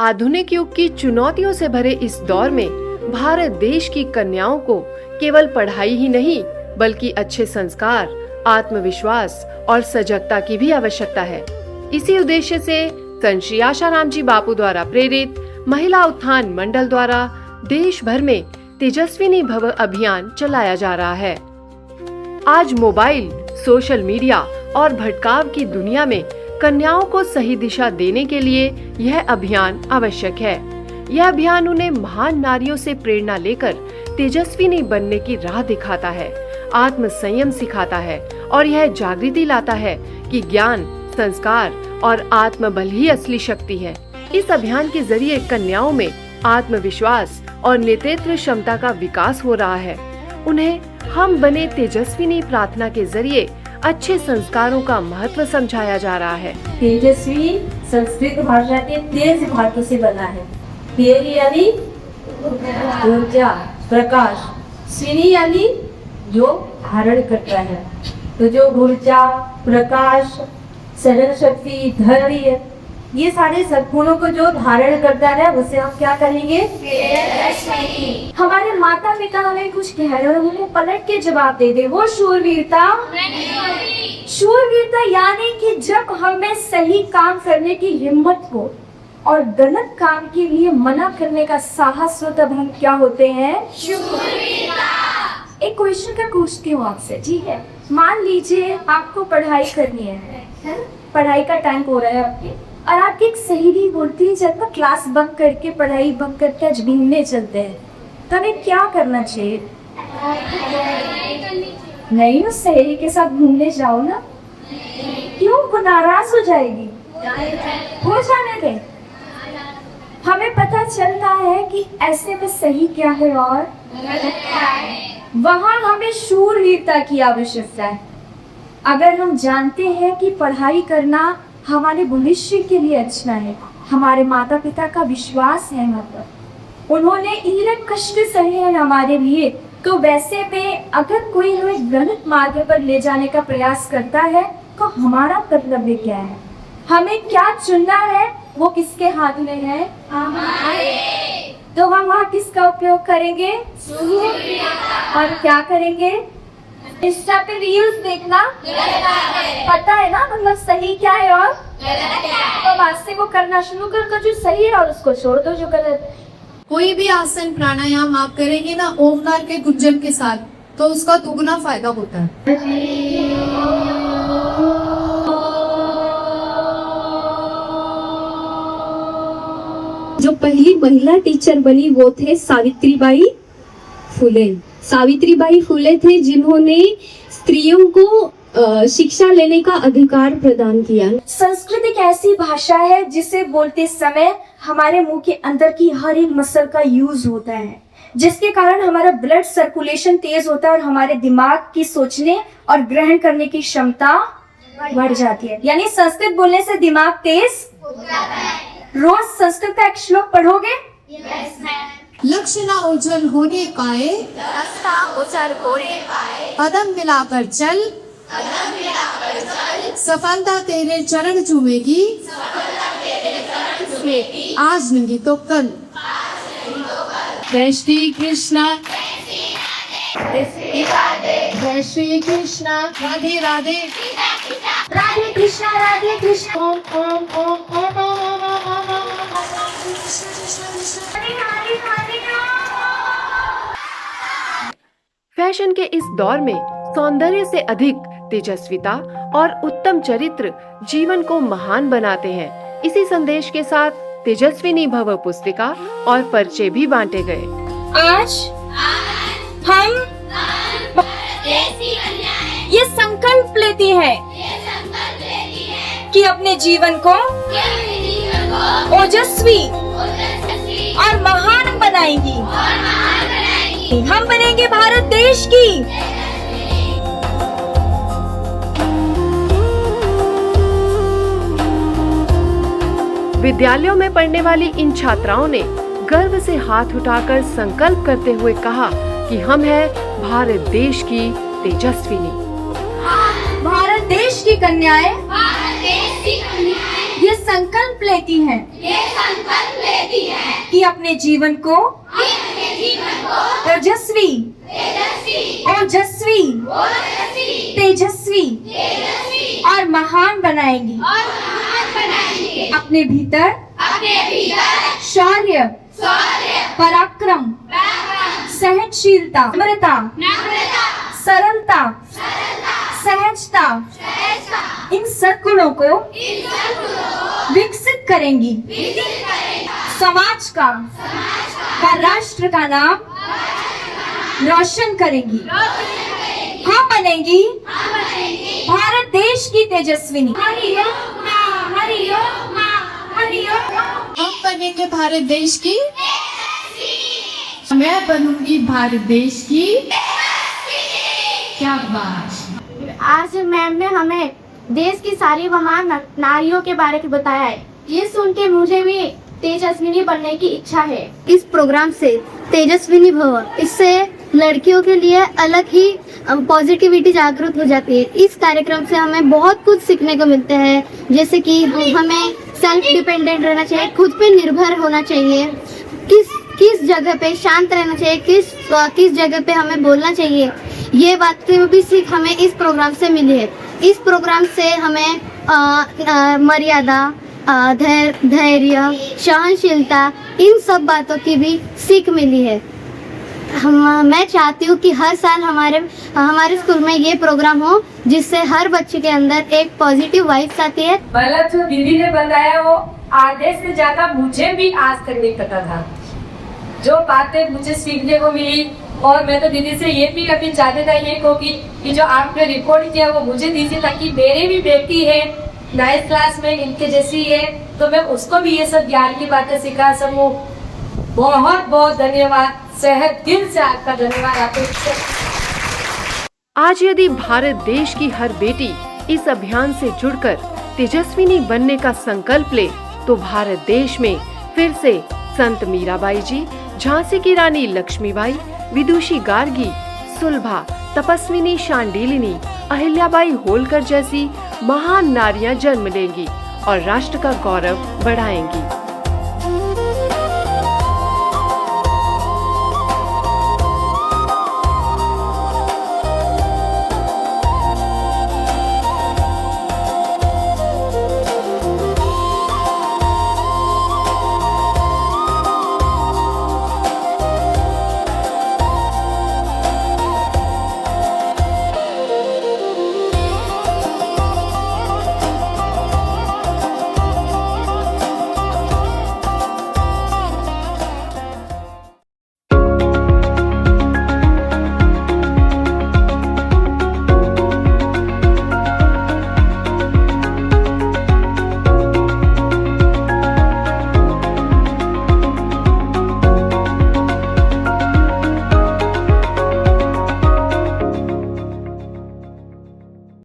आधुनिक युग की चुनौतियों से भरे इस दौर में भारत देश की कन्याओं को केवल पढ़ाई ही नहीं बल्कि अच्छे संस्कार, आत्मविश्वास और सजगता की भी आवश्यकता है। इसी उद्देश्य से संत श्री आशाराम जी बापू द्वारा प्रेरित महिला उत्थान मंडल द्वारा देश भर में तेजस्विनी भव अभियान चलाया जा रहा है। आज मोबाइल, सोशल मीडिया और भटकाव की दुनिया में कन्याओं को सही दिशा देने के लिए यह अभियान आवश्यक है। यह अभियान उन्हें महान नारियों से प्रेरणा लेकर तेजस्विनी बनने की राह दिखाता है, आत्म संयम सिखाता है और यह जागृति लाता है कि ज्ञान, संस्कार और आत्मबल ही असली शक्ति है। इस अभियान के जरिए कन्याओं में आत्मविश्वास और नेतृत्व क्षमता का विकास हो रहा है। उन्हें हम बने तेजस्विनी प्रार्थना के जरिए अच्छे संस्कारों का महत्व समझाया जा रहा है। तेजस्वी संस्कृत भाषा के तेज धातु से बना है। तेज यानी ऊर्जा, प्रकाश, स्विनी यानी जो धारण करता है। तो जो ऊर्जा, प्रकाश, सहन शक्ति, धैर्य, ये सारे सद्गुणों को जो धारण करता है उसे हम क्या कहेंगे? तेजस्वी। हमारे माता पिता हमें कुछ कह रहे हैं, हमें पलट के जवाब दे दे, वो शूरवीरता नहीं। शूरवीरता यानी कि जब हमें सही काम करने की हिम्मत हो और गलत काम के लिए मना करने का साहस हो, तब हम क्या होते हैं? शूरवीरता। एक क्वेश्चन का पूछती हूँ आपसे, ठीक है? मान लीजिए आपको पढ़ाई करनी है, पढ़ाई का टाइम हो रहा है आपके, और आपकी एक सहेली बोलती है चल क्लास बंक करके, पढ़ाई बंक करके आज घूमने चलते हैं, तो हमें क्या करना चाहिए? नहीं, उस सहेली के साथ घूमने जाओ ना। क्यों? वो नाराज हो जाएगी। हो जाने दे। हमें पता चलता है कि ऐसे में सही क्या है और वहाँ हमें शूरवीरता की आवश्यकता है। अगर हम जानते हैं कि पढ़ाई करना हमारे भविष्य के लिए अच्छा है, हमारे माता पिता का विश्वास है, मतलब उन्होंने इतने कष्ट सहे हैं हमारे लिए, तो वैसे में अगर कोई हमें गलत मार्ग पर ले जाने का प्रयास करता है तो हमारा कर्तव्य क्या है? हमें क्या चुनना है? वो किसके हाथ में है? हमारे। तो हम वहाँ किसका उपयोग करेंगे? और क्या करेंगे? इंस्टा पे रील्स देखना पता है ना, मतलब सही क्या है और तो आज से वो करना शुरू कर, जो सही है और उसको छोड़ दो जो गलत है। कोई भी आसन प्राणायाम आप करेंगे ना ओमकार के गुंजन के साथ, तो उसका दुगना फायदा होता है। जो पहली महिला टीचर बनी वो थे सावित्रीबाई फुले। सावित्रीबाई फुले थे जिन्होंने स्त्रियों को शिक्षा लेने का अधिकार प्रदान किया। संस्कृत एक ऐसी भाषा है जिसे बोलते समय हमारे मुंह के अंदर की हर एक मसल का यूज होता है, जिसके कारण हमारा ब्लड सर्कुलेशन तेज होता है और हमारे दिमाग की सोचने और ग्रहण करने की क्षमता बढ़ जाती है। यानी संस्कृत बोलने से दिमाग तेज होता है। रोज संस्कृत का एक श्लोक पढ़ोगे? लक्ष्य ना उज्जवल होने पाए, कदम मिलाकर चल, सफलता तेरे चरण चूमेगी, आज नहीं तो कल। जय श्री कृष्णा, जय श्री कृष्णा, राधे राधे, राधे कृष्णा, राधे कृष्णा, ओम ओम ओम ओम ओम। फैशन के इस दौर में सौंदर्य से अधिक तेजस्विता और उत्तम चरित्र जीवन को महान बनाते हैं। इसी संदेश के साथ तेजस्विनी भव पुस्तिका और पर्चे भी बांटे गए। आज हम ये संकल्प लेते हैं कि अपने जीवन को ओजस्वी और महान बनाएंगी। हम बनेंगे भारत देश की। विद्यालयों में पढ़ने वाली इन छात्राओं ने गर्व से हाथ उठाकर संकल्प करते हुए कहा कि हम हैं भारत देश की तेजस्विनी। भारत देश की कन्याएं ये संकल्प लेती हैं कि अपने जीवन को तेजस्वी ओजस्वी तेजस्वी और महान बनाएंगी। अपने भीतर शौर्य, पराक्रम, सहनशीलता, नम्रता, सरलता, सहजता, इन सद्गुणों को विकसित करेंगी। समाज का व राष्ट्र का नाम रोशन करेंगी। हम बनेंगी भारत देश की तेजस्विनी। हम बनेंगे भारत देश की, मैं बनूंगी भारत देश की। क्या बात। आज मैम ने हमें देश की सारी महान नारियों के बारे में बताया है। ये सुन के मुझे भी तेजस्विनी बनने की इच्छा है। इस प्रोग्राम से तेजस्विनी भव, इससे लड़कियों के लिए अलग ही पॉजिटिविटी जागृत हो जाती है। इस कार्यक्रम से हमें बहुत कुछ सीखने को मिलते हैं, जैसे कि हमें सेल्फ डिपेंडेंट रहना चाहिए, खुद पे निर्भर होना चाहिए, किस जगह पे शांत रहना चाहिए, किस जगह पे हमें बोलना चाहिए। ये बात की भी सीख हमें इस प्रोग्राम से मिली है। इस प्रोग्राम से हमें मर्यादा, धैर्य, सहनशीलता, इन सब बातों की भी सीख मिली है। मैं चाहती हूँ कि हर साल हमारे स्कूल में ये प्रोग्राम हो, जिससे हर बच्चे के अंदर एक पॉजिटिव वाइब्स आती है। मतलब जो दीदी ने बताया वो आधे से ज्यादा मुझे भी आज तक नहीं पता था। जो बातें मुझे सीखने को मिली, और मैं तो दीदी से ये भी कभी चाहती था ये को कि जो आपने रिकॉर्ड किया वो मुझे दीजिए, ताकि मेरी भी बेटी है 9th क्लास में, इनके जैसी है, तो मैं उसको भी ये सब ज्ञान की बातें सिखा सकूं। बहुत बहुत धन्यवाद, सेहत दिल से आपका धन्यवाद। आपको आज यदि भारत देश की हर बेटी इस अभियान से जुड़कर तेजस्विनी बनने का संकल्प ले, तो भारत देश में फिर से संत मीराबाई जी, झांसी की रानी लक्ष्मीबाई, विदुषी गार्गी, सुलभा, तपस्विनी शांडिलिनी, अहिल्याबाई होलकर जैसी महान नारियां जन्म लेंगी और राष्ट्र का गौरव बढ़ाएंगी।